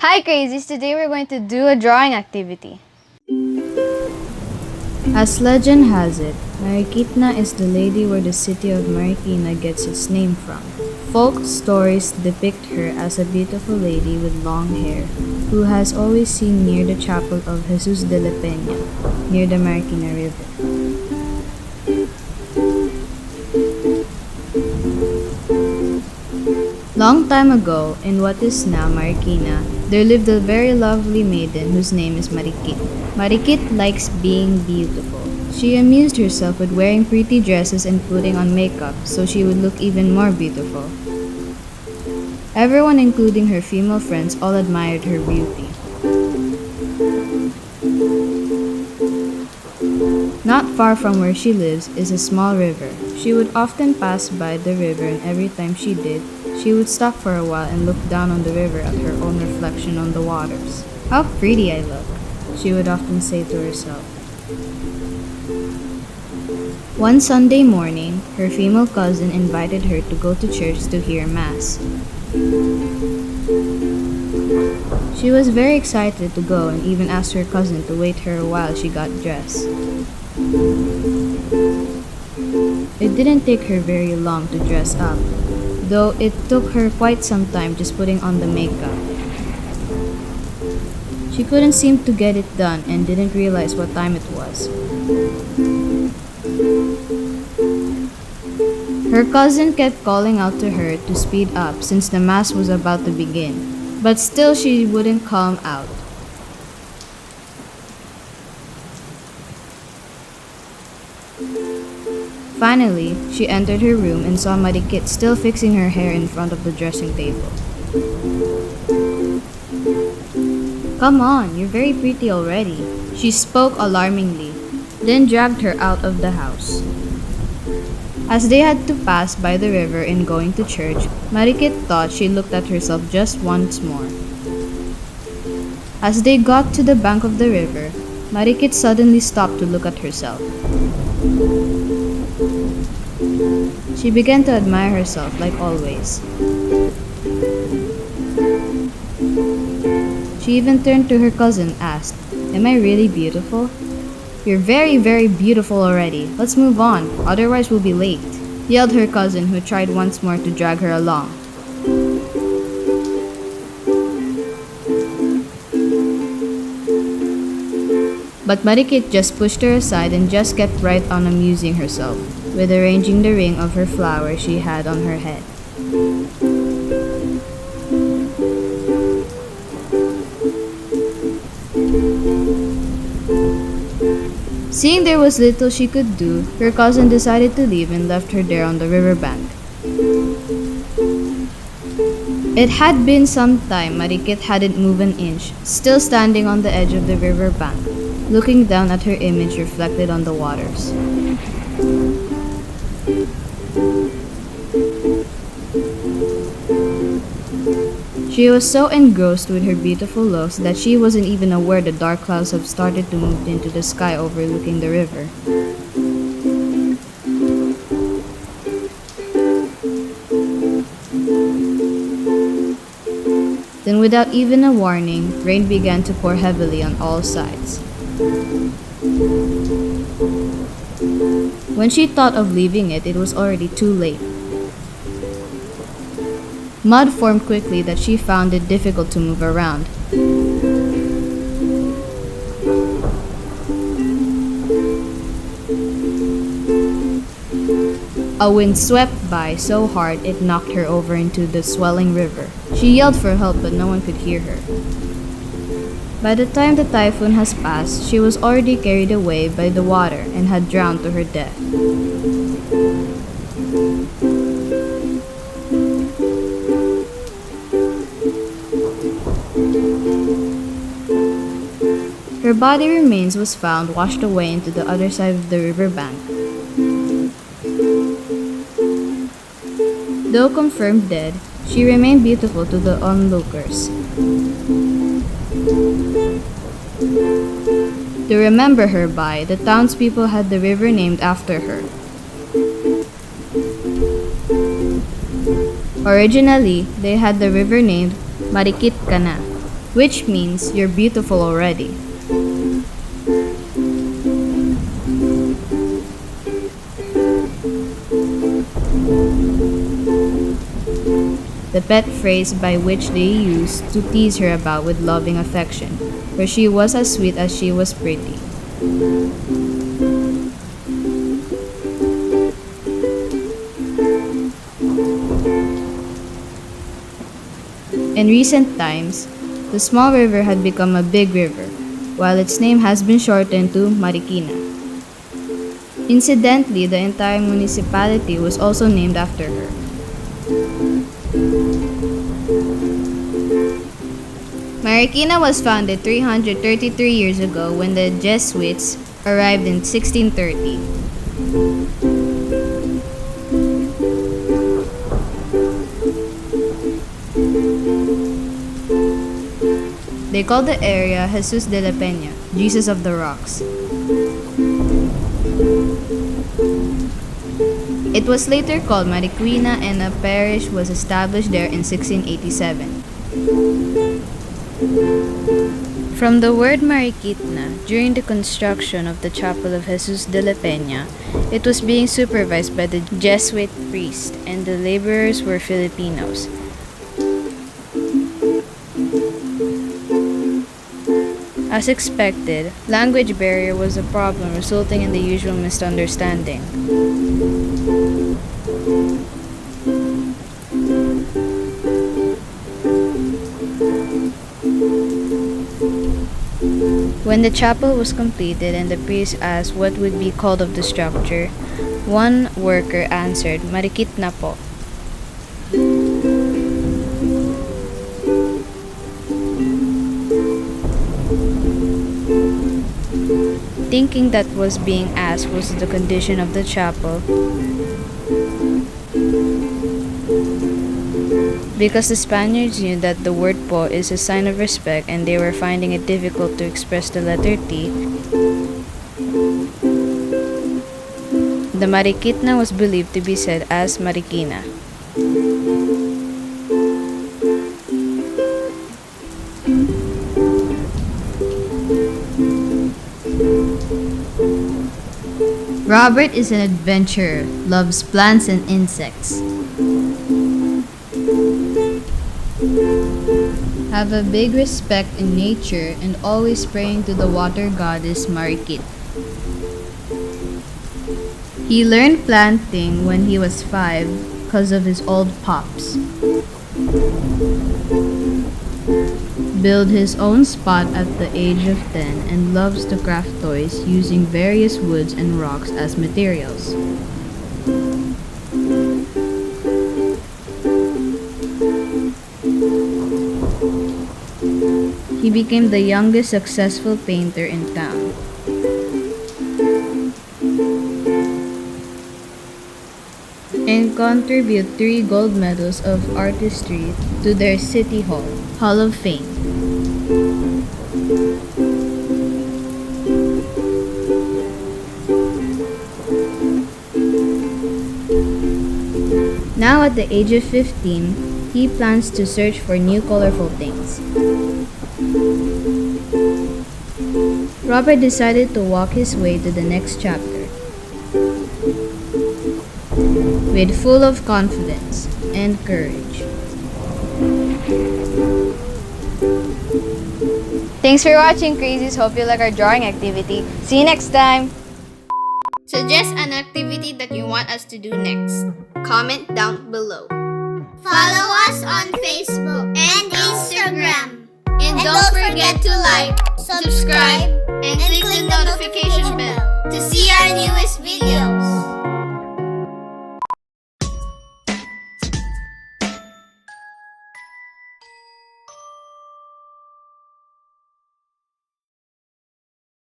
Hi Crazies! Today we're going to do a drawing activity. As legend has it, Marikitna is the lady where the city of Marikina gets its name from. Folk stories depict her as a beautiful lady with long hair, who has always seen near the chapel of Jesus de la Peña, near the Marikina River. Long time ago, in what is now Marikina, there lived a very lovely maiden whose name is Marikit. Marikit likes being beautiful. She amused herself with wearing pretty dresses and putting on makeup so she would look even more beautiful. Everyone, including her female friends, all admired her beauty. Not far from where she lives is a small river. She would often pass by the river, and every time she did, she would stop for a while and look down on the river at her own reflection on the waters. "How pretty I look," she would often say to herself. One Sunday morning, her female cousin invited her to go to church to hear Mass. She was very excited to go and even asked her cousin to wait her while she got dressed. It didn't take her very long to dress up, though it took her quite some time just putting on the makeup. She couldn't seem to get it done and didn't realize what time it was. Her cousin kept calling out to her to speed up since the Mass was about to begin, but still she wouldn't calm out. Finally, she entered her room and saw Marikit still fixing her hair in front of the dressing table. "Come on, you're very pretty already," she spoke alarmingly, then dragged her out of the house. As they had to pass by the river in going to church, Marikit thought she looked at herself just once more. As they got to the bank of the river, Marikit suddenly stopped to look at herself. She began to admire herself like always. She even turned to her cousin and asked, "Am I really beautiful?" "You're very, very beautiful already. Let's move on, otherwise we'll be late," yelled her cousin, who tried once more to drag her along. But Marikit just pushed her aside and just kept right on amusing herself with arranging the ring of her flower she had on her head. Seeing there was little she could do, her cousin decided to leave and left her there on the riverbank. It had been some time Marikit hadn't moved an inch, still standing on the edge of the riverbank, looking down at her image reflected on the waters. She was so engrossed with her beautiful looks that she wasn't even aware the dark clouds have started to move into the sky overlooking the river. Then, without even a warning, rain began to pour heavily on all sides. When she thought of leaving it was already too late. Mud formed quickly that she found it difficult to move around. A wind swept by so hard it knocked her over into the swelling river. She yelled for help, but no one could hear her. By the time the typhoon has passed, she was already carried away by the water and had drowned to her death. Her body remains was found washed away into the other side of the riverbank. Though confirmed dead, she remained beautiful to the onlookers. To remember her by, the townspeople had the river named after her. Originally, they had the river named MARIKIT-NA, which means you're beautiful already. The pet phrase by which they used to tease her about with loving affection, for she was as sweet as she was pretty. In recent times, the small river had become a big river, while its name has been shortened to Marikina. Incidentally, the entire municipality was also named after her. Marikina was founded 333 years ago when the Jesuits arrived in 1630. They called the area Jesus de la Peña, Jesus of the Rocks. It was later called Marikina and a parish was established there in 1687. From the word Marikit-Na, during the construction of the chapel of Jesus de la Peña, it was being supervised by the Jesuit priest and the laborers were Filipinos. As expected, language barrier was a problem resulting in the usual misunderstanding. When the chapel was completed and the priest asked what would be called of the structure, one worker answered, "Marikit-Na po." Thinking that was being asked was the condition of the chapel, because the Spaniards knew that the word po is a sign of respect and they were finding it difficult to express the letter T. The Marikitna was believed to be said as Marikina. Robert is an adventurer, loves plants and insects. Have a big respect in nature and always praying to the water goddess Marikit. He learned planting when he was 5 because of his old pops. Built his own spot at the age of 10 and loves to craft toys using various woods and rocks as materials. He became the youngest successful painter in town. And contribute 3 gold medals of artistry to their City Hall of Fame. Now at the age of 15, he plans to search for new colorful things. Robert decided to walk his way to the next chapter with full of confidence and courage. Thanks for watching, Crazies. Hope you like our drawing activity. See you next time! Suggest an activity that you want us to do next. Comment down below. Follow us on Facebook and Instagram. And don't forget to like, subscribe, and click the notification bell to see our newest videos.